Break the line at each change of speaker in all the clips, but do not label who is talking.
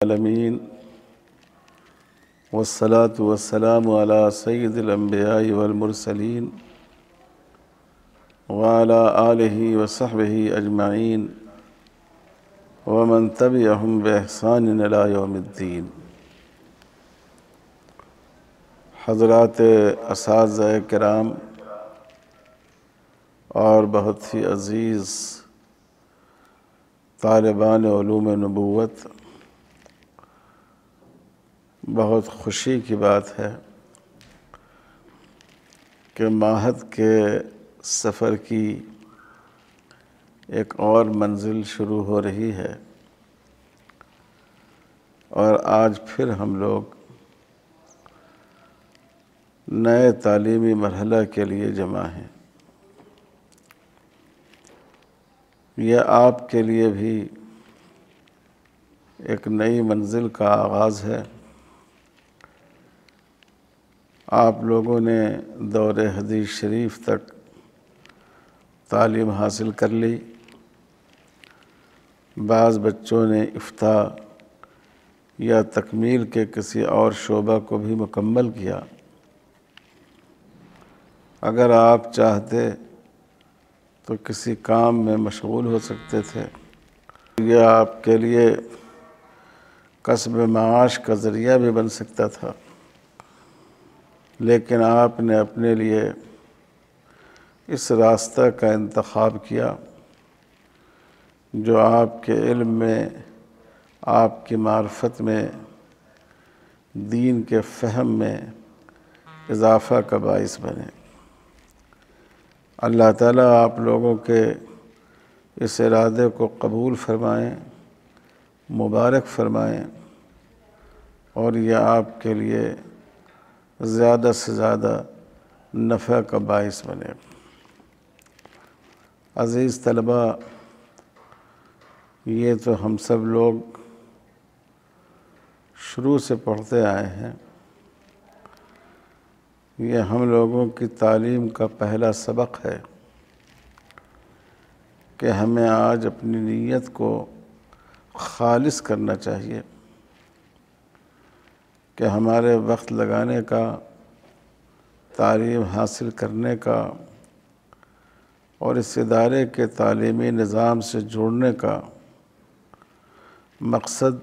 العالمین والصلاة والسلام علی سید الانبیاء والمرسلین وعلی آلہ وصحبہ اجمعین ومن تبعہم بإحسان الی یوم الدین۔ حضرات اساتذہ کرام اور بہت ہی عزیز طالبان علوم نبوت، بہت خوشی کی بات ہے کہ معہد کے سفر کی ایک اور منزل شروع ہو رہی ہے اور آج پھر ہم لوگ نئے تعلیمی مرحلہ کے لیے جمع ہیں۔ یہ آپ کے لیے بھی ایک نئی منزل کا آغاز ہے۔ آپ لوگوں نے دور حدیث شریف تک تعلیم حاصل کر لی، بعض بچوں نے افتاء یا تکمیل کے کسی اور شعبہ کو بھی مکمل کیا۔ اگر آپ چاہتے تو کسی کام میں مشغول ہو سکتے تھے، یہ آپ کے لیے کسب معاش کا ذریعہ بھی بن سکتا تھا، لیکن آپ نے اپنے لیے اس راستہ کا انتخاب کیا جو آپ کے علم میں، آپ کی معرفت میں، دین کے فہم میں اضافہ کا باعث بنے۔ اللہ تعالیٰ آپ لوگوں کے اس ارادے کو قبول فرمائیں، مبارک فرمائیں، اور یہ آپ کے لیے زیادہ سے زیادہ نفع کا باعث بنے۔ عزیز طلباء، یہ تو ہم سب لوگ شروع سے پڑھتے آئے ہیں، یہ ہم لوگوں کی تعلیم کا پہلا سبق ہے کہ ہمیں آج اپنی نیت کو خالص کرنا چاہیے کہ ہمارے وقت لگانے کا، تعلیم حاصل کرنے کا اور اس ادارے کے تعلیمی نظام سے جڑنے کا مقصد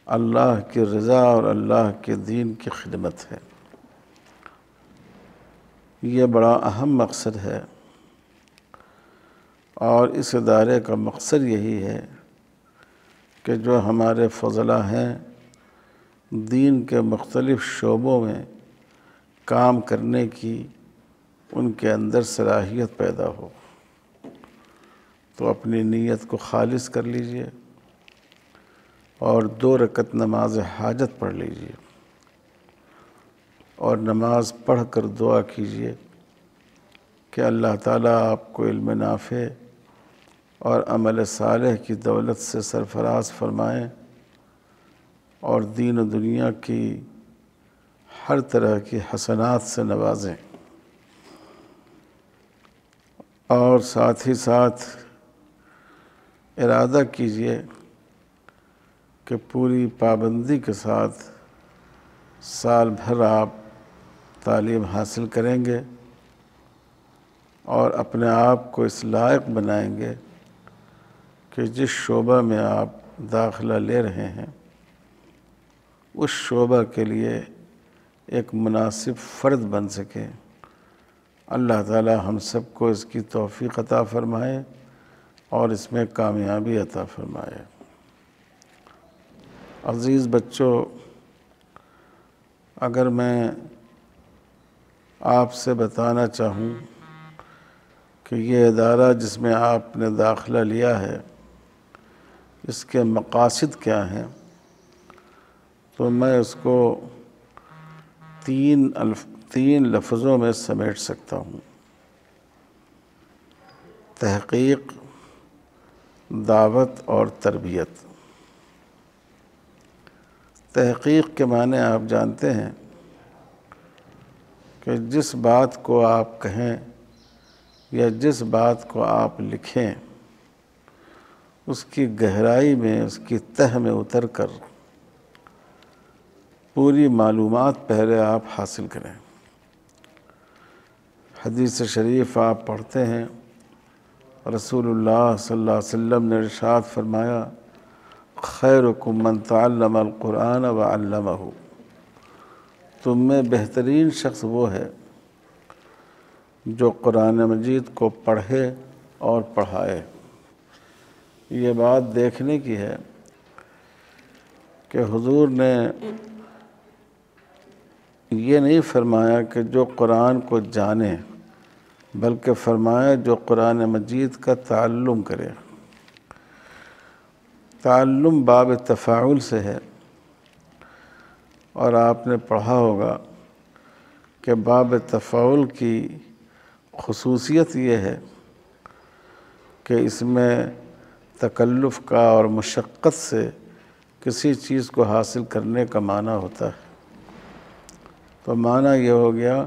اللہ کی رضا اور اللہ کے دین کی خدمت ہے۔ یہ بڑا اہم مقصد ہے اور اس ادارے کا مقصد یہی ہے کہ جو ہمارے فضلاء ہیں دین کے مختلف شعبوں میں کام کرنے کی ان کے اندر صلاحیت پیدا ہو، تو اپنی نیت کو خالص کر لیجئے اور 2 رکعت نماز حاجت پڑھ لیجئے اور نماز پڑھ کر دعا کیجئے کہ اللہ تعالیٰ آپ کو علم نافع اور عمل صالح کی دولت سے سرفراز فرمائیں اور دین و دنیا کی ہر طرح کی حسنات سے نوازیں، اور ساتھ ہی ساتھ ارادہ کیجئے کہ پوری پابندی کے ساتھ سال بھر آپ تعلیم حاصل کریں گے اور اپنے آپ کو اس لائق بنائیں گے کہ جس شعبہ میں آپ داخلہ لے رہے ہیں اس شعبہ کے لیے ایک مناسب فرد بن سکیں۔ اللہ تعالی ہم سب کو اس کی توفیق عطا فرمائے اور اس میں کامیابی عطا فرمائے۔ عزیز بچوں، اگر میں آپ سے بتانا چاہوں کہ یہ ادارہ جس میں آپ نے داخلہ لیا ہے اس کے مقاصد کیا ہیں، تو میں اس کو 3 لفظوں میں سمیٹ سکتا ہوں: تحقیق، دعوت اور تربیت۔ تحقیق کے معنی آپ جانتے ہیں کہ جس بات کو آپ کہیں یا جس بات کو آپ لکھیں اس کی گہرائی میں، اس کی تہ میں اتر کر پوری معلومات پہلے آپ حاصل کریں۔ حدیث شریف آپ پڑھتے ہیں، رسول اللہ صلی اللہ علیہ وسلم نے ارشاد فرمایا، خیرکم من تعلم القرآن وعلمہ، تم میں بہترین شخص وہ ہے جو قرآن مجید کو پڑھے اور پڑھائے۔ یہ بات دیکھنے کی ہے کہ حضور نے یہ نہیں فرمایا کہ جو قرآن کو جانے، بلکہ فرمایا جو قرآن مجید کا تعلم کرے۔ تعلم باب تفاعل سے ہے، اور آپ نے پڑھا ہوگا کہ باب تفاعل کی خصوصیت یہ ہے کہ اس میں تکلف کا اور مشقت سے کسی چیز کو حاصل کرنے کا معنی ہوتا ہے۔ تو معنی یہ ہو گیا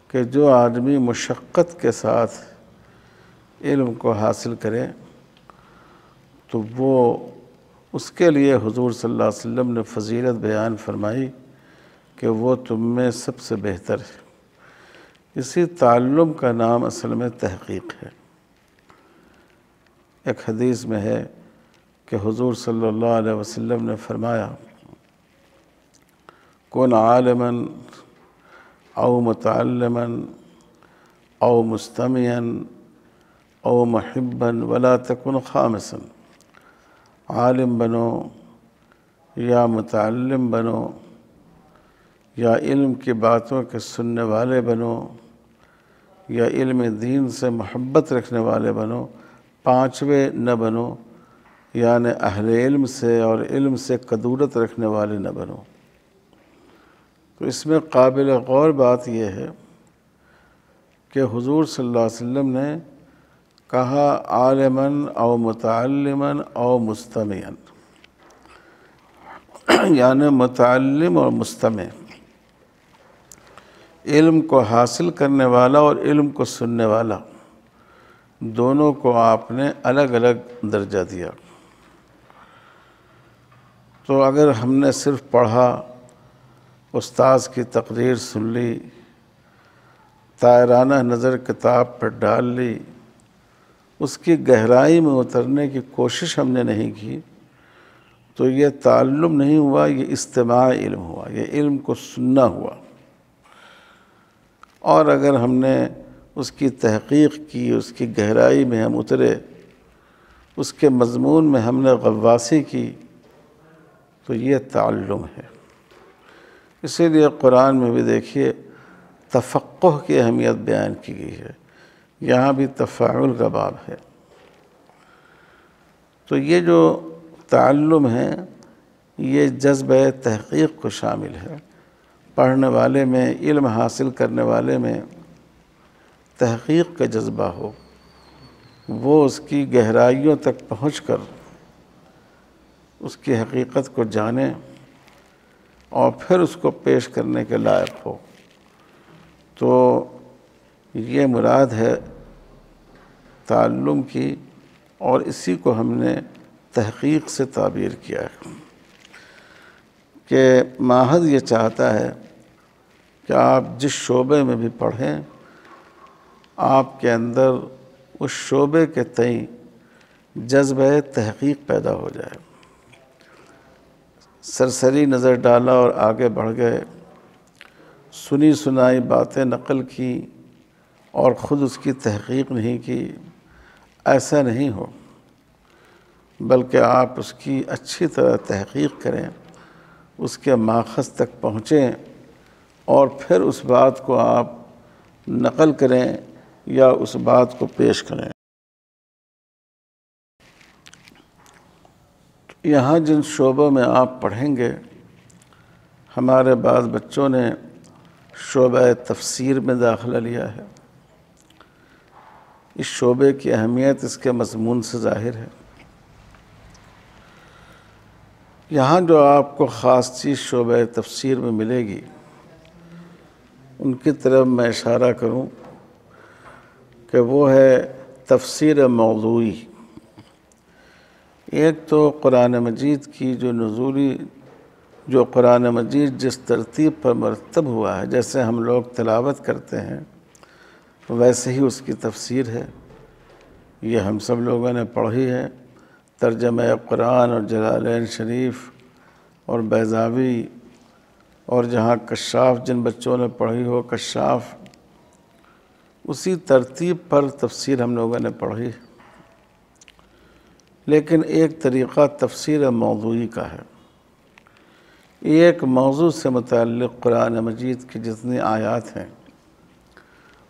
کہ جو آدمی مشقت کے ساتھ علم کو حاصل کرے تو وہ اس کے لیے حضور صلی اللہ علیہ وسلم نے فضیلت بیان فرمائی کہ وہ تم میں سب سے بہتر ہے۔ اسی تعلم کا نام اصل میں تحقیق ہے۔ ایک حدیث میں ہے کہ حضور صلی اللہ علیہ وسلم نے فرمایا، کن عالما او متعلما او مستمعا او محبا ولا تکن خامسا، عالم بنو یا متعلم بنو یا علم کی باتوں کے سننے والے بنو یا علم دین سے محبت رکھنے والے بنو، پانچویں نہ بنو، یعنی اہل علم سے اور علم سے کدورت رکھنے والے نہ بنو۔ تو اس میں قابل غور بات یہ ہے کہ حضور صلی اللہ علیہ وسلم نے کہا عالما او متعلما او مستمعا، یعنی متعلم اور مستمع، علم کو حاصل کرنے والا اور علم کو سننے والا، دونوں کو آپ نے الگ الگ درجہ دیا۔ تو اگر ہم نے صرف پڑھا، استاذ کی تقریر سن لی، طائرانہ نظر کتاب پر ڈال لی، اس کی گہرائی میں اترنے کی کوشش ہم نے نہیں کی، تو یہ تعلم نہیں ہوا، یہ استماع علم ہوا، یہ علم کو سننا ہوا۔ اور اگر ہم نے اس کی تحقیق کی، اس کی گہرائی میں ہم اترے، اس کے مضمون میں ہم نے غواصی کی، تو یہ تعلم ہے۔ اسی لیے قرآن میں بھی دیکھیے تفقہ کی اہمیت بیان کی گئی ہے، یہاں بھی تفاعل کا باب ہے۔ تو یہ جو تعلم ہے یہ جذبہ تحقیق کو شامل ہے۔ پڑھنے والے میں، علم حاصل کرنے والے میں تحقیق کا جذبہ ہو، وہ اس کی گہرائیوں تک پہنچ کر اس کی حقیقت کو جانے اور پھر اس کو پیش کرنے کے لائق ہو۔ تو یہ مراد ہے تعلم کی، اور اسی کو ہم نے تحقیق سے تعبیر کیا ہے کہ معہد یہ چاہتا ہے کہ آپ جس شعبے میں بھی پڑھیں، آپ کے اندر اس شعبے کے تئیں جذبہ تحقیق پیدا ہو جائے۔ سرسری نظر ڈالا اور آگے بڑھ گئے، سنی سنائی باتیں نقل کی اور خود اس کی تحقیق نہیں کی، ایسا نہیں ہو، بلکہ آپ اس کی اچھی طرح تحقیق کریں، اس کے ماخذ تک پہنچیں اور پھر اس بات کو آپ نقل کریں یا اس بات کو پیش کریں۔ یہاں جن شعبوں میں آپ پڑھیں گے، ہمارے بعض بچوں نے شعبہ تفسیر میں داخلہ لیا ہے۔ اس شعبے کی اہمیت اس کے مضمون سے ظاہر ہے۔ یہاں جو آپ کو خاص چیز شعبہ تفسیر میں ملے گی، ان کی طرف میں اشارہ کروں کہ وہ ہے تفسیر موضوعی۔ ایک تو قرآن مجید کی جو نزولی جو قرآن مجید جس ترتیب پر مرتب ہوا ہے، جیسے ہم لوگ تلاوت کرتے ہیں ویسے ہی اس کی تفسیر ہے۔ یہ ہم سب لوگوں نے پڑھی ہے، ترجمہ قرآن اور جلالین شریف اور بیضاوی، اور جہاں کشاف جن بچوں نے پڑھی ہو کشاف، اسی ترتیب پر تفسیر ہم لوگوں نے پڑھی۔ لیکن ایک طریقہ تفسیر موضوعی کا ہے، ایک موضوع سے متعلق قرآن مجید کی جتنی آیات ہیں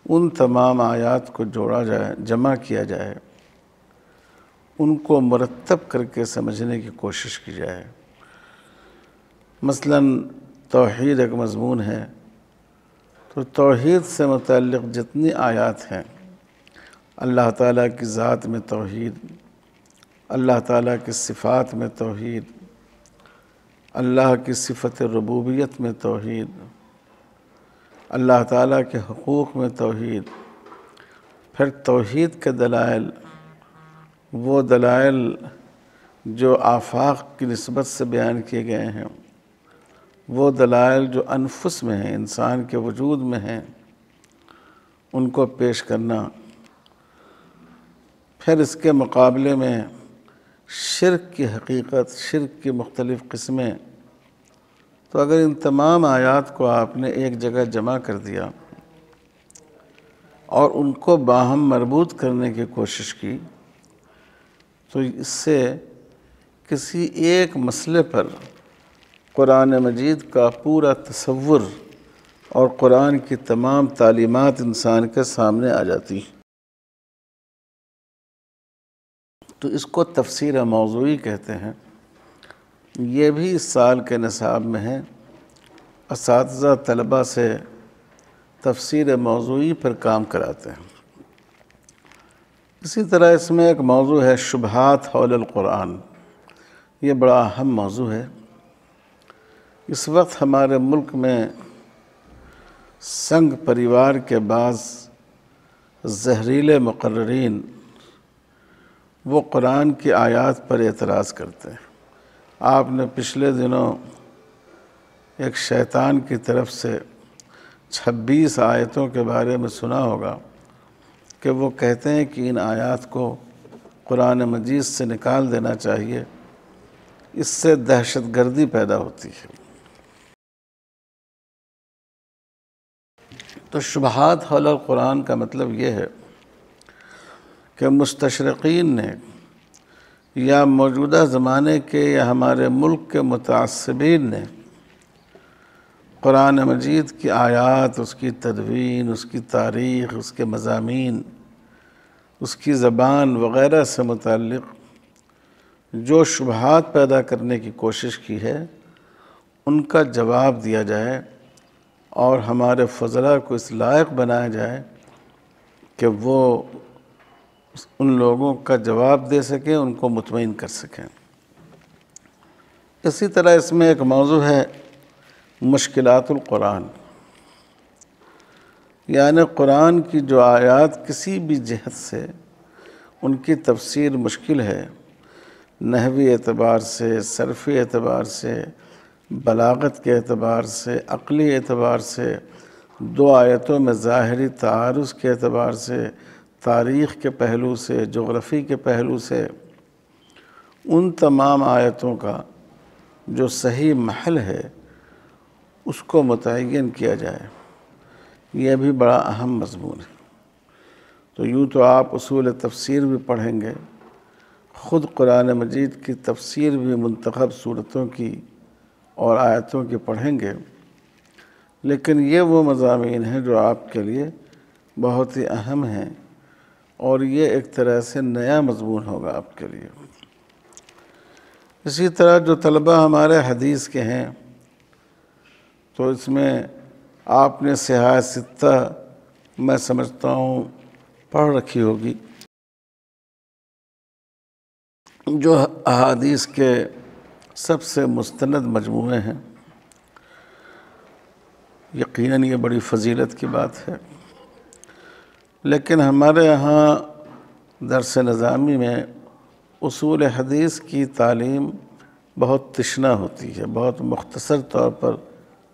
ان تمام آیات کو جوڑا جائے، جمع کیا جائے، ان کو مرتب کر کے سمجھنے کی کوشش کی جائے۔ مثلا توحید ایک مضمون ہے، تو توحید سے متعلق جتنی آیات ہیں، اللہ تعالیٰ کی ذات میں توحید، اللہ تعالیٰ کی صفات میں توحید، اللہ کی صفت ربوبیت میں توحید، اللہ تعالیٰ کے حقوق میں توحید، پھر توحید کے دلائل، وہ دلائل جو آفاق کی نسبت سے بیان کیے گئے ہیں، وہ دلائل جو انفس میں ہیں، انسان کے وجود میں ہیں، ان کو پیش کرنا۔ پھر اس کے مقابلے میں شرک کی حقیقت، شرک کی مختلف قسمیں۔ تو اگر ان تمام آیات کو آپ نے ایک جگہ جمع کر دیا اور ان کو باہم مربوط کرنے کی کوشش کی، تو اس سے کسی ایک مسئلے پر قرآن مجید کا پورا تصور اور قرآن کی تمام تعلیمات انسان کے سامنے آ جاتی ہیں۔ تو اس کو تفسیر موضوعی کہتے ہیں۔ یہ بھی اس سال کے نصاب میں ہے، اساتذہ طلبہ سے تفسیر موضوعی پر کام کراتے ہیں۔ اسی طرح اس میں ایک موضوع ہے شبہات حول القرآن، یہ بڑا اہم موضوع ہے۔ اس وقت ہمارے ملک میں سنگ پریوار کے بعض زہریلے مقررین وہ قرآن کی آیات پر اعتراض کرتے ہیں۔ آپ نے پچھلے دنوں ایک شیطان کی طرف سے 26 آیتوں کے بارے میں سنا ہوگا کہ وہ کہتے ہیں کہ ان آیات کو قرآن مجید سے نکال دینا چاہیے، اس سے دہشت گردی پیدا ہوتی ہے۔ تو شبہات حول القرآن کا مطلب یہ ہے کہ مستشرقین نے یا موجودہ زمانے کے یا ہمارے ملک کے متعصبین نے قرآن مجید کی آیات، اس کی تدوین، اس کی تاریخ، اس کے مضامین، اس کی زبان وغیرہ سے متعلق جو شبہات پیدا کرنے کی کوشش کی ہے، ان کا جواب دیا جائے اور ہمارے فضلاء کو اس لائق بنایا جائے کہ وہ ان لوگوں کا جواب دے سکیں، ان کو مطمئن کر سکیں۔ اسی طرح اس میں ایک موضوع ہے مشکلات القرآن، یعنی قرآن کی جو آیات کسی بھی جہت سے ان کی تفسیر مشکل ہے، نحوی اعتبار سے، صرفی اعتبار سے، بلاغت کے اعتبار سے، عقلی اعتبار سے، دو آیتوں میں ظاہری تعارض کے اعتبار سے، تاریخ کے پہلو سے، جغرافی کے پہلو سے، ان تمام آیتوں کا جو صحیح محل ہے اس کو متعین کیا جائے، یہ بھی بڑا اہم مضمون ہے۔ تو یوں تو آپ اصول تفسیر بھی پڑھیں گے، خود قرآن مجید کی تفسیر بھی منتخب صورتوں کی اور آیتوں کی پڑھیں گے، لیکن یہ وہ مضامین ہیں جو آپ کے لیے بہت ہی اہم ہیں، اور یہ ایک طرح سے نیا مضمون ہوگا آپ کے لیے۔ اسی طرح جو طلبہ ہمارے حدیث کے ہیں، تو اس میں آپ نے صحاح ستہ میں سمجھتا ہوں پڑھ رکھی ہوگی، جو احادیث کے سب سے مستند مجموعے ہیں۔ یقیناً یہ بڑی فضیلت کی بات ہے، لیکن ہمارے ہاں درس نظامی میں اصول حدیث کی تعلیم بہت تشنا ہوتی ہے، بہت مختصر طور پر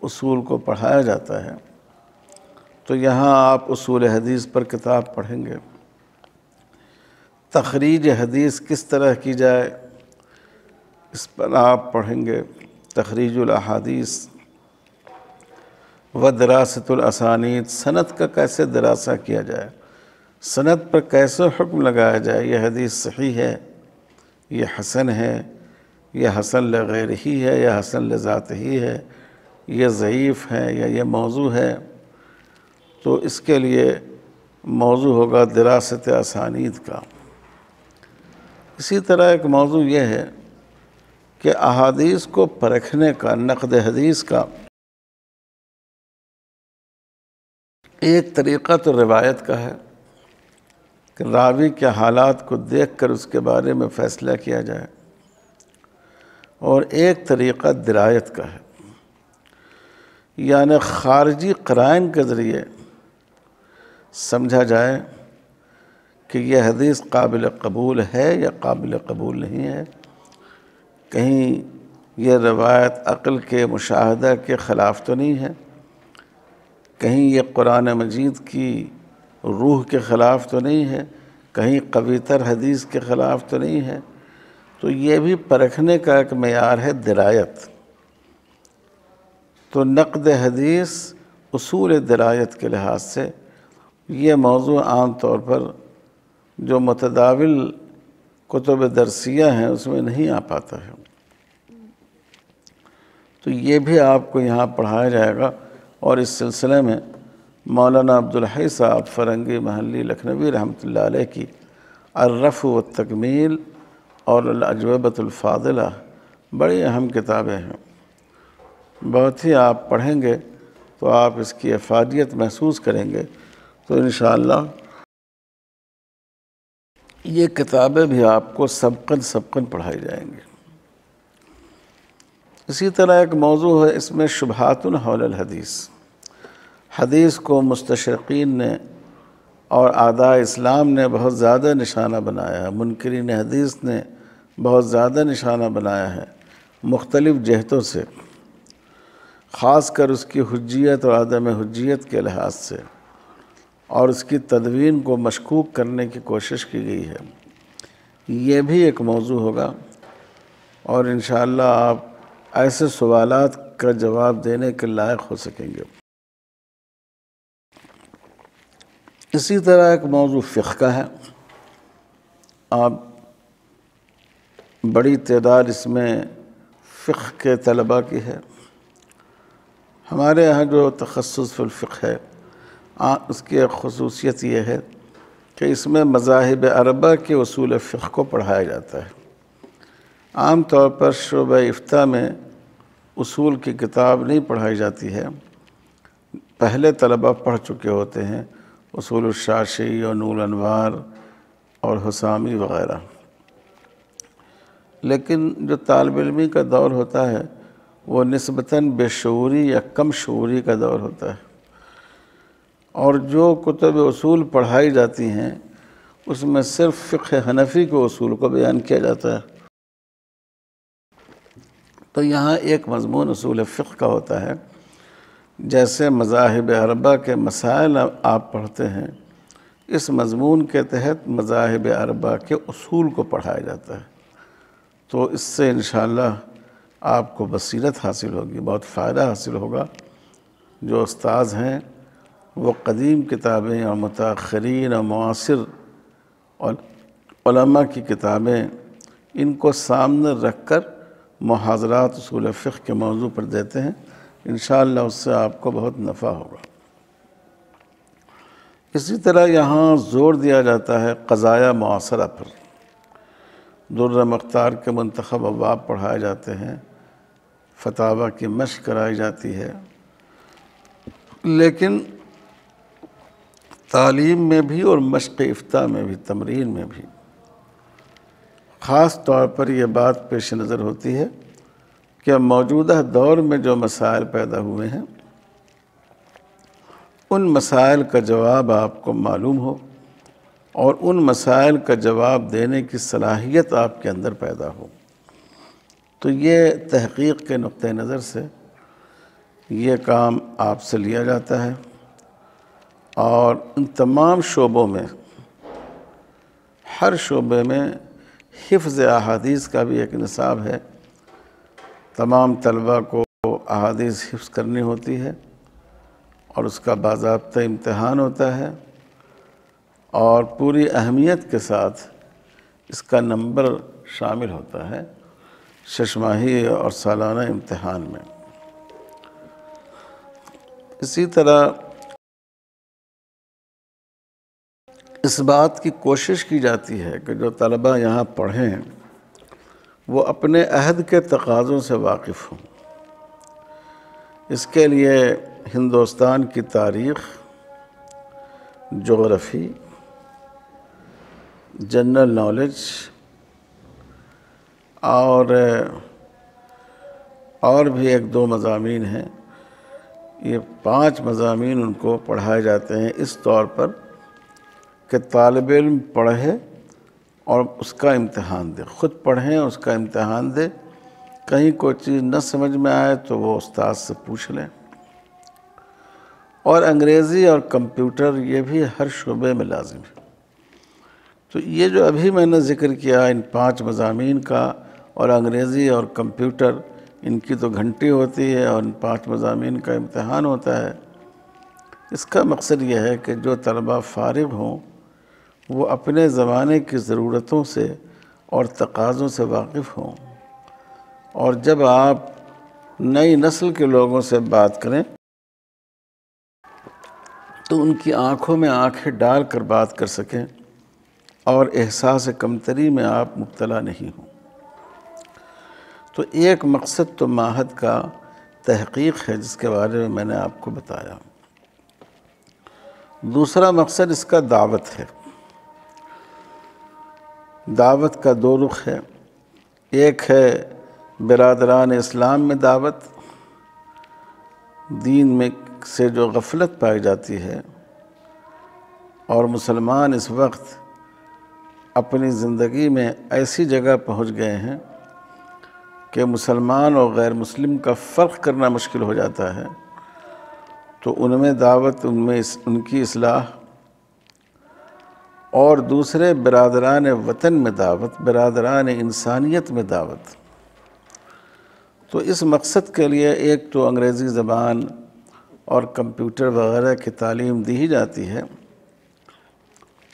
اصول کو پڑھایا جاتا ہے، تو یہاں آپ اصول حدیث پر کتاب پڑھیں گے۔ تخریج حدیث کس طرح کی جائے اس پر آپ پڑھیں گے۔ تخریج الاحادیث و دراست الاسانید، سند کا کیسے دراسہ کیا جائے، سند پر کیسے حکم لگایا جائے، یہ حدیث صحیح ہے، یہ حسن ہے، یہ حسن لغیرہ ہے، یا حسن لذاتہ ہے، یہ ضعیف ہے، یا یہ موضوع ہے۔ تو اس کے لیے موضوع ہوگا دراست اسانید کا۔ اسی طرح ایک موضوع یہ ہے کہ احادیث کو پرکھنے کا، نقد حدیث کا ایک طریقہ تو روایت کا ہے کہ راوی کے حالات کو دیکھ کر اس کے بارے میں فیصلہ کیا جائے، اور ایک طریقہ درایت کا ہے، یعنی خارجی قرائن کے ذریعے سمجھا جائے کہ یہ حدیث قابل قبول ہے یا قابل قبول نہیں ہے، کہیں یہ روایت عقل کے مشاہدہ کے خلاف تو نہیں ہے، کہیں یہ قرآن مجید کی روح کے خلاف تو نہیں ہے، کہیں قوی تر حدیث کے خلاف تو نہیں ہے۔ تو یہ بھی پرکھنے کا ایک معیار ہے درایت۔ تو نقد حدیث اصول درایت کے لحاظ سے یہ موضوع عام طور پر جو متداول کتب درسیہ ہیں اس میں نہیں آ پاتا ہے، تو یہ بھی آپ کو یہاں پڑھایا جائے گا۔ اور اس سلسلے میں مولانا عبدالحی صاحب فرنگی محلی لکھنوی رحمۃ اللہ علیہ کی الرفع والتکمیل اور الاجوبۃ الفاضلہ بڑی اہم کتابیں ہیں، بہت ہی آپ پڑھیں گے تو آپ اس کی افادیت محسوس کریں گے۔ تو انشاءاللہ یہ کتابیں بھی آپ کو سبقاً پڑھائی جائیں گی۔ اسی طرح ایک موضوع ہے اس میں شبہات حول الحدیث، حدیث کو مستشرقین نے اور اعداء اسلام نے بہت زیادہ نشانہ بنایا ہے، منکرین حدیث نے بہت زیادہ نشانہ بنایا ہے مختلف جہتوں سے، خاص کر اس کی حجیت اور عدم حجیت کے لحاظ سے، اور اس کی تدوین کو مشکوک کرنے کی کوشش کی گئی ہے۔ یہ بھی ایک موضوع ہوگا، اور انشاءاللہ آپ ایسے سوالات کا جواب دینے کے لائق ہو سکیں گے۔ اسی طرح ایک موضوع فقہ کا ہے، آپ بڑی تعداد اس میں فقہ کے طلباء کی ہے۔ ہمارے یہاں جو تخصص فی الفقہ ہے اس کی ایک خصوصیت یہ ہے کہ اس میں مذاہب اربعہ کے اصول فقہ کو پڑھایا جاتا ہے۔ عام طور پر شعبہ افتاء میں اصول کی کتاب نہیں پڑھائی جاتی ہے، پہلے طلباء پڑھ چکے ہوتے ہیں، اصول الشاشی اور نور الانوار اور حسامی وغیرہ، لیکن جو طالب علمی کا دور ہوتا ہے وہ نسبتاً بے شعوری یا کم شعوری کا دور ہوتا ہے، اور جو کتب اصول پڑھائی جاتی ہیں اس میں صرف فقہ حنفی کے اصول کو بیان کیا جاتا ہے۔ تو یہاں ایک مضمون اصول فقہ کا ہوتا ہے، جیسے مذاہب اربعہ کے مسائل آپ پڑھتے ہیں، اس مضمون کے تحت مذاہب اربعہ کے اصول کو پڑھایا جاتا ہے۔ تو اس سے انشاءاللہ آپ کو بصیرت حاصل ہوگی، بہت فائدہ حاصل ہوگا۔ جو استاذ ہیں وہ قدیم کتابیں اور متاخرین اور معاصر اور علماء کی کتابیں ان کو سامنے رکھ کر محاضرات اصول فقہ کے موضوع پر دیتے ہیں، انشاءاللہ اس سے آپ کو بہت نفع ہوگا۔ اسی طرح یہاں زور دیا جاتا ہے قضایا معاصرہ پر، در مختار کے منتخب ابواب پڑھائے جاتے ہیں، فتاوی کی مشق کرائی جاتی ہے، لیکن تعلیم میں بھی اور مشق افتاء میں بھی، تمرین میں بھی خاص طور پر یہ بات پیش نظر ہوتی ہے کہ موجودہ دور میں جو مسائل پیدا ہوئے ہیں ان مسائل کا جواب آپ کو معلوم ہو، اور ان مسائل کا جواب دینے کی صلاحیت آپ کے اندر پیدا ہو۔ تو یہ تحقیق کے نقطہ نظر سے یہ کام آپ سے لیا جاتا ہے، اور ان تمام شعبوں میں، ہر شعبے میں حفظ احادیث کا بھی ایک نصاب ہے۔ تمام طلباء کو احادیث حفظ کرنی ہوتی ہے، اور اس کا باضابطہ امتحان ہوتا ہے، اور پوری اہمیت کے ساتھ اس کا نمبر شامل ہوتا ہے 6 ماہی اور سالانہ امتحان میں۔ اسی طرح اس بات کی کوشش کی جاتی ہے کہ جو طلباء یہاں پڑھیں وہ اپنے عہد کے تقاضوں سے واقف ہوں۔ اس کے لیے ہندوستان کی تاریخ، جغرافی، جنرل نالج اور بھی 1-2 مضامین ہیں، یہ 5 مضامین ان کو پڑھائے جاتے ہیں اس طور پر کہ طالب علم پڑھے اور اس کا امتحان دے، خود پڑھیں اس کا امتحان دے، کہیں کوئی چیز نہ سمجھ میں آئے تو وہ استاد سے پوچھ لیں۔ اور انگریزی اور کمپیوٹر یہ بھی ہر شعبے میں لازم ہے۔ تو یہ جو ابھی میں نے ذکر کیا ان 5 مضامین کا، اور انگریزی اور کمپیوٹر، ان کی تو گھنٹی ہوتی ہے اور ان 5 مضامین کا امتحان ہوتا ہے۔ اس کا مقصد یہ ہے کہ جو طلباء فارغ ہوں وہ اپنے زمانے کی ضرورتوں سے اور تقاضوں سے واقف ہوں، اور جب آپ نئی نسل کے لوگوں سے بات کریں تو ان کی آنکھوں میں آنکھیں ڈال کر بات کر سکیں، اور احساس کمتری میں آپ مبتلا نہیں ہوں۔ تو ایک مقصد تو معہد کا تحقیق ہے جس کے بارے میں نے آپ کو بتایا۔ دوسرا مقصد اس کا دعوت ہے۔ دعوت کا 2 رخ ہے، ایک ہے برادران اسلام میں دعوت، دین میں سے جو غفلت پائی جاتی ہے، اور مسلمان اس وقت اپنی زندگی میں ایسی جگہ پہنچ گئے ہیں کہ مسلمان اور غیر مسلم کا فرق کرنا مشکل ہو جاتا ہے، تو ان میں دعوت، ان کی اصلاح، اور دوسرے برادران وطن میں دعوت، برادران انسانیت میں دعوت۔ تو اس مقصد کے لیے ایک تو انگریزی زبان اور کمپیوٹر وغیرہ کی تعلیم دی ہی جاتی ہے،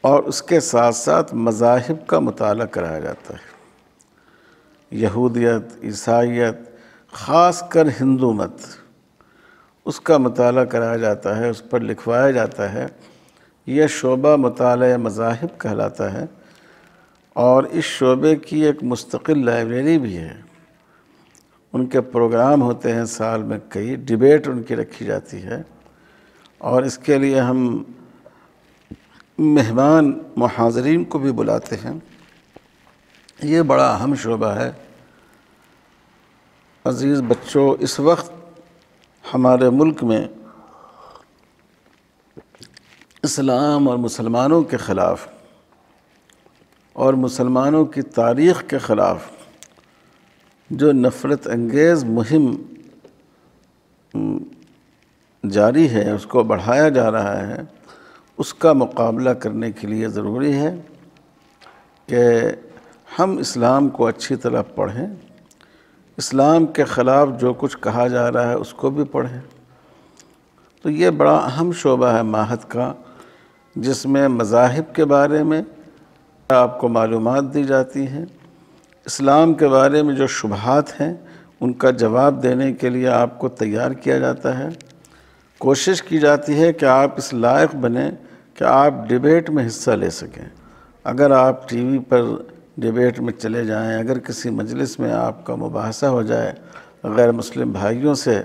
اور اس کے ساتھ ساتھ مذاہب کا مطالعہ کرایا جاتا ہے۔ یہودیت، عیسائیت، خاص کر ہندو مت، اس کا مطالعہ کرایا جاتا ہے، اس پر لکھوایا جاتا ہے۔ یہ شعبہ مطالعہ مذاہب کہلاتا ہے، اور اس شعبے کی ایک مستقل لائبریری بھی ہے۔ ان کے پروگرام ہوتے ہیں سال میں کئی، ڈیبیٹ ان کی رکھی جاتی ہے، اور اس کے لیے ہم مہمان محاضرین کو بھی بلاتے ہیں۔ یہ بڑا اہم شعبہ ہے۔ عزیز بچوں، اس وقت ہمارے ملک میں اسلام اور مسلمانوں کے خلاف اور مسلمانوں کی تاریخ کے خلاف جو نفرت انگیز مہم جاری ہے، اس کو بڑھایا جا رہا ہے، اس کا مقابلہ کرنے کے لیے ضروری ہے کہ ہم اسلام کو اچھی طرح پڑھیں، اسلام کے خلاف جو کچھ کہا جا رہا ہے اس کو بھی پڑھیں۔ تو یہ بڑا اہم شعبہ ہے معہد کا، جس میں مذاہب کے بارے میں آپ کو معلومات دی جاتی ہیں، اسلام کے بارے میں جو شبہات ہیں ان کا جواب دینے کے لیے آپ کو تیار کیا جاتا ہے۔ کوشش کی جاتی ہے کہ آپ اس لائق بنیں کہ آپ ڈیبیٹ میں حصہ لے سکیں۔ اگر آپ ٹی وی پر ڈیبیٹ میں چلے جائیں، اگر کسی مجلس میں آپ کا مباحثہ ہو جائے غیر مسلم بھائیوں سے،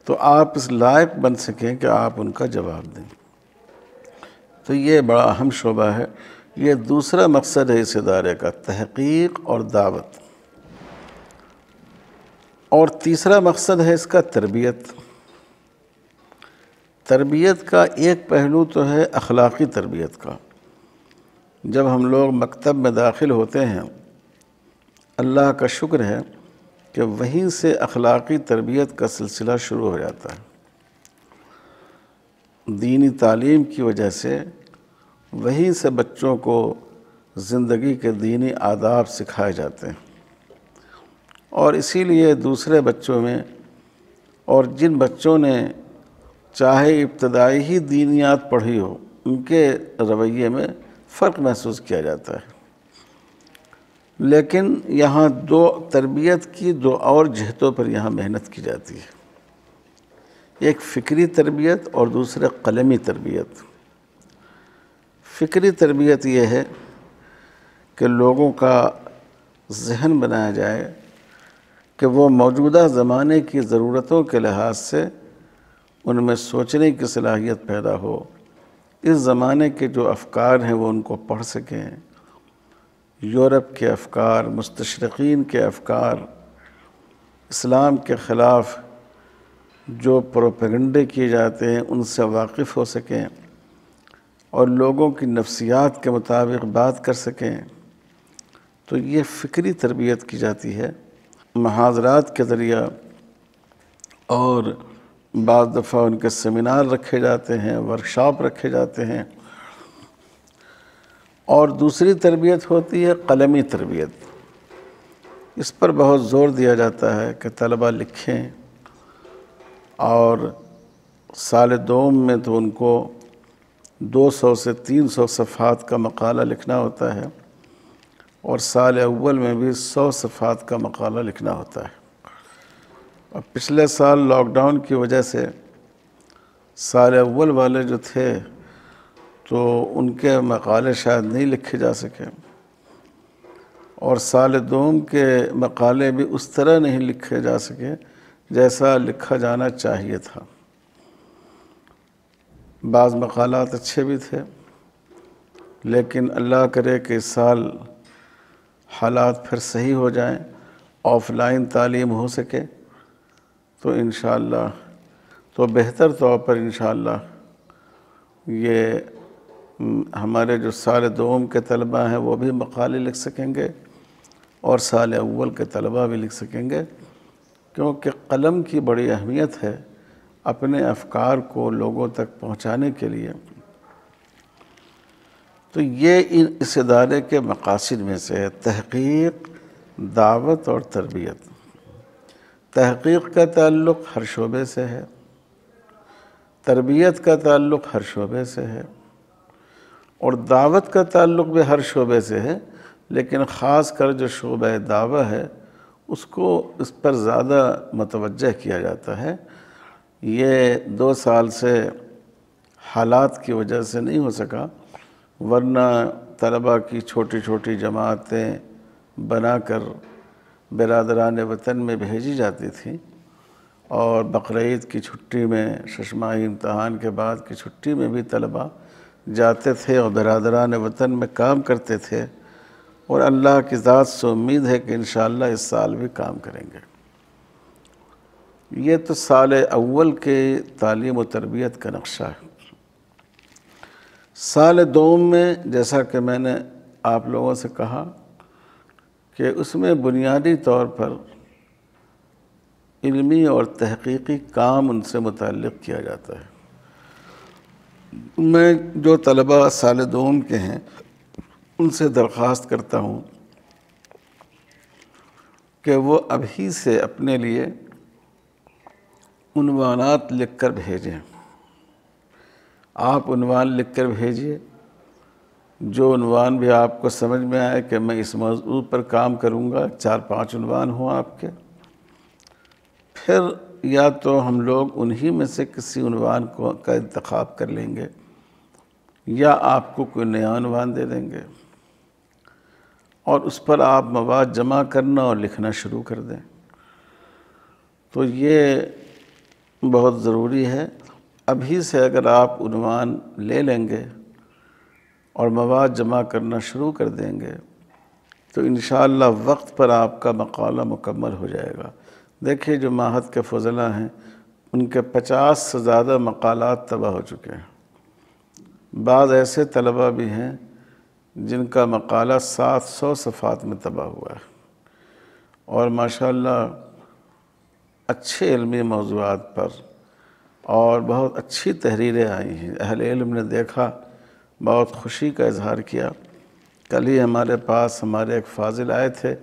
تو آپ اس لائق بن سکیں کہ آپ ان کا جواب دیں۔ تو یہ بڑا اہم شعبہ ہے۔ یہ دوسرا مقصد ہے اس ادارے کا، تحقیق اور دعوت۔ اور تیسرا مقصد ہے اس کا تربیت۔ تربیت کا ایک پہلو تو ہے اخلاقی تربیت کا۔ جب ہم لوگ مکتب میں داخل ہوتے ہیں، اللہ کا شکر ہے کہ وہیں سے اخلاقی تربیت کا سلسلہ شروع ہو جاتا ہے۔ دینی تعلیم کی وجہ سے وہیں سے بچوں کو زندگی کے دینی آداب سکھائے جاتے ہیں، اور اسی لیے دوسرے بچوں میں اور جن بچوں نے چاہے ابتدائی ہی دینیات پڑھی ہو ان کے رویے میں فرق محسوس کیا جاتا ہے۔ لیکن یہاں تربیت کی دو اور جہتوں پر یہاں محنت کی جاتی ہے، ایک فکری تربیت اور دوسرے قلمی تربیت۔ فکری تربیت یہ ہے کہ لوگوں کا ذہن بنایا جائے کہ وہ موجودہ زمانے کی ضرورتوں کے لحاظ سے ان میں سوچنے کی صلاحیت پیدا ہو، اس زمانے کے جو افکار ہیں وہ ان کو پڑھ سکیں، یورپ کے افکار، مستشرقین کے افکار، اسلام کے خلاف جو پروپیگنڈے کیے جاتے ہیں ان سے واقف ہو سکیں اور لوگوں کی نفسیات کے مطابق بات کر سکیں۔ تو یہ فکری تربیت کی جاتی ہے، محاضرات کے ذریعہ، اور بعض دفعہ ان کے سیمینار رکھے جاتے ہیں، ورکشاپ رکھے جاتے ہیں۔ اور دوسری تربیت ہوتی ہے قلمی تربیت۔ اس پر بہت زور دیا جاتا ہے کہ طلبہ لکھیں، اور سال دوم میں تو ان کو 200 سے 300 صفحات کا مقالہ لکھنا ہوتا ہے، اور سال اول میں بھی 100 صفحات کا مقالہ لکھنا ہوتا ہے۔ اور پچھلے سال لاک ڈاؤن کی وجہ سے سال اول والے جو تھے تو ان کے مقالے شاید نہیں لکھے جا سکے، اور سال دوم کے مقالے بھی اس طرح نہیں لکھے جا سکے جیسا لکھا جانا چاہیے تھا۔ بعض مقالات اچھے بھی تھے، لیکن اللہ کرے کہ اس سال حالات پھر صحیح ہو جائیں، آف لائن تعلیم ہو سکے تو انشاءاللہ، تو بہتر طور پر انشاءاللہ یہ ہمارے جو سال دوم کے طلبہ ہیں وہ بھی مقالے لکھ سکیں گے، اور سال اول کے طلبہ بھی لکھ سکیں گے، کیونکہ قلم کی بڑی اہمیت ہے اپنے افکار کو لوگوں تک پہنچانے کے لیے۔ تو یہ اس ادارے کے مقاصد میں سے ہے، تحقیق، دعوت اور تربیت۔ تحقیق کا تعلق ہر شعبے سے ہے، تربیت کا تعلق ہر شعبے سے ہے، اور دعوت کا تعلق بھی ہر شعبے سے ہے، لیکن خاص کر جو شعبہ دعوت ہے اس پر زیادہ متوجہ کیا جاتا ہے۔ یہ 2 سال سے حالات کی وجہ سے نہیں ہو سکا، ورنہ طلبہ کی چھوٹی چھوٹی جماعتیں بنا کر برادران وطن میں بھیجی جاتی تھیں، اور بقرعید کی چھٹی میں، ششماہی امتحان کے بعد کی چھٹی میں بھی طلبہ جاتے تھے اور برادران وطن میں کام کرتے تھے، اور اللہ کی ذات سے امید ہے کہ انشاءاللہ اس سال بھی کام کریں گے۔ یہ تو سال اول کے تعلیم و تربیت کا نقشہ ہے۔ سال دوم میں جیسا کہ میں نے آپ لوگوں سے کہا کہ اس میں بنیادی طور پر علمی اور تحقیقی کام ان سے متعلق کیا جاتا ہے۔ میں جو طلبہ سال دوم کے ہیں ان سے درخواست کرتا ہوں کہ وہ ابھی سے اپنے لیے عنوانات لکھ کر بھیجیں۔ آپ عنوان لکھ کر بھیجیے، جو عنوان بھی آپ کو سمجھ میں آئے کہ میں اس موضوع پر کام کروں گا، 4-5 عنوان ہوں آپ کے، پھر یا تو ہم لوگ انہی میں سے کسی عنوان کا انتخاب کر لیں گے، یا آپ کو کوئی نیا عنوان دے دیں گے، اور اس پر آپ مواد جمع کرنا اور لکھنا شروع کر دیں۔ تو یہ بہت ضروری ہے۔ ابھی سے اگر آپ عنوان لے لیں گے اور مواد جمع کرنا شروع کر دیں گے تو انشاءاللہ وقت پر آپ کا مقالہ مکمل ہو جائے گا۔ دیکھیے جو معہد کے فضلاء ہیں ان کے 50 سے زیادہ مقالات تباہ ہو چکے ہیں۔ بعض ایسے طلبہ بھی ہیں جن کا مقالہ 700 صفحات میں تباہ ہوا ہے، اور ماشاءاللہ اچھے علمی موضوعات پر اور بہت اچھی تحریریں آئی ہیں۔ اہل علم نے دیکھا، بہت خوشی کا اظہار کیا۔ کل ہی ہمارے پاس ہمارے ایک فاضل آئے تھے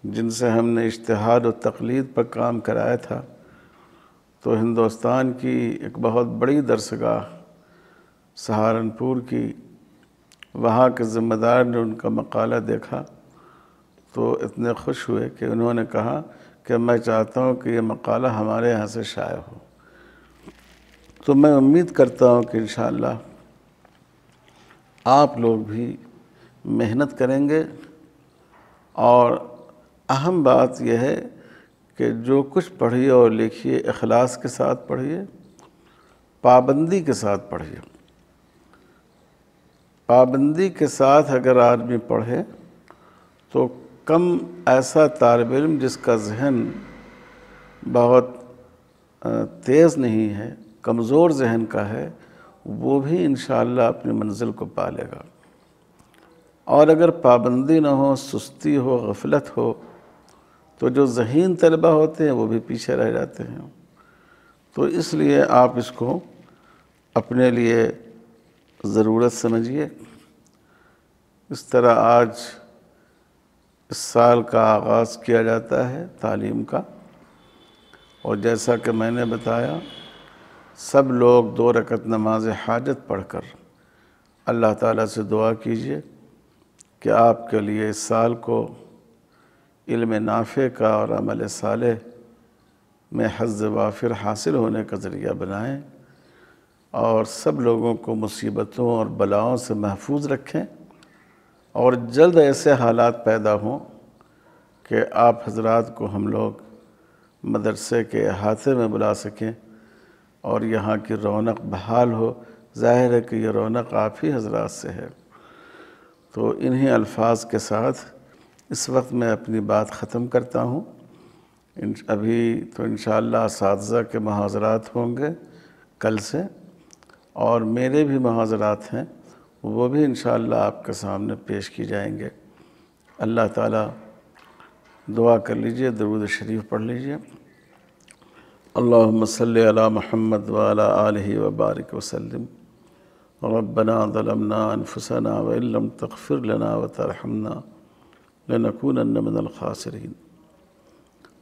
جن سے ہم نے اجتہاد و تقلید پر کام کرایا تھا، تو ہندوستان کی ایک بہت بڑی درسگاہ سہارنپور کی، وہاں کے ذمہ دار نے ان کا مقالہ دیکھا تو اتنے خوش ہوئے کہ انہوں نے کہا کہ میں چاہتا ہوں کہ یہ مقالہ ہمارے یہاں سے شائع ہو۔ تو میں امید کرتا ہوں کہ انشاءاللہ آپ لوگ بھی محنت کریں گے، اور اہم بات یہ ہے کہ جو کچھ پڑھیے اور لکھیے اخلاص کے ساتھ پڑھیے، پابندی کے ساتھ پڑھیے۔ پابندی کے ساتھ اگر آدمی پڑھے تو کم ایسا طالب علم جس کا ذہن بہت تیز نہیں ہے، کمزور ذہن کا ہے، وہ بھی انشاءاللہ اپنی منزل کو پا لے گا۔ اور اگر پابندی نہ ہو، سستی ہو، غفلت ہو، تو جو ذہین طلبہ ہوتے ہیں وہ بھی پیچھے رہ جاتے ہیں۔ تو اس لیے آپ اس کو اپنے لیے ضرورت سمجھیے۔ اس طرح آج اس سال کا آغاز کیا جاتا ہے تعلیم کا، اور جیسا کہ میں نے بتایا، سب لوگ 2 رکعت نماز حاجت پڑھ کر اللہ تعالیٰ سے دعا کیجیے کہ آپ کے لیے اس سال کو علم نافع کا اور عمل صالح میں حظ وافر حاصل ہونے کا ذریعہ بنائیں، اور سب لوگوں کو مصیبتوں اور بلاؤں سے محفوظ رکھیں، اور جلد ایسے حالات پیدا ہوں کہ آپ حضرات کو ہم لوگ مدرسے کے احاطے میں بلا سکیں اور یہاں کی رونق بحال ہو۔ ظاہر ہے کہ یہ رونق آپ ہی حضرات سے ہے۔ تو انہی الفاظ کے ساتھ اس وقت میں اپنی بات ختم کرتا ہوں۔ ابھی تو انشاءاللہ اساتذہ کے محاضرات ہوں گے کل سے، اور میرے بھی محاضرات ہیں، وہ بھی انشاءاللہ آپ کے سامنے پیش کی جائیں گے۔ اللہ تعالیٰ دعا کر لیجئے، درود شریف پڑھ لیجئے۔ اللہم صلی علی محمد وعلی آلہ وبارک وسلم۔ ربنا ظلمنا انفسنا وإن لم تغفر لنا وترحمنا لنكونن من الخاسرين۔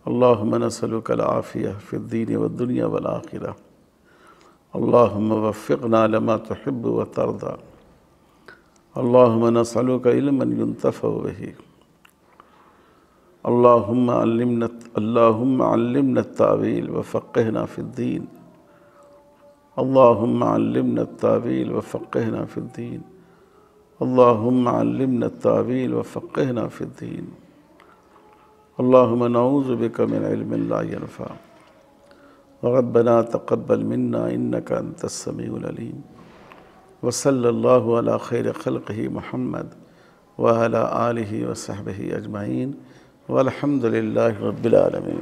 اللہم نسألک العافیہ فی الدین والدنیا والآخرہ۔ اللہم وفقنا لما تحب وترضى۔ اللہم نسألک علما ينتفع به۔ اللہم علمنا التاویل وفقہنا فی الدین۔ اللہم علمنا التاویل وفقہنا فی الدین۔ اللہم علمنا التاویل وفقہنا فی الدین۔ اللہم نعوذ بک من علم لا ينفع، ربنا تقبل منا انک انت السمیع العلیم، وصلی اللہ علی خیر خلقہ محمد وعلی آلہ وصحبہ اجمعین، والحمد للہ رب العالمین۔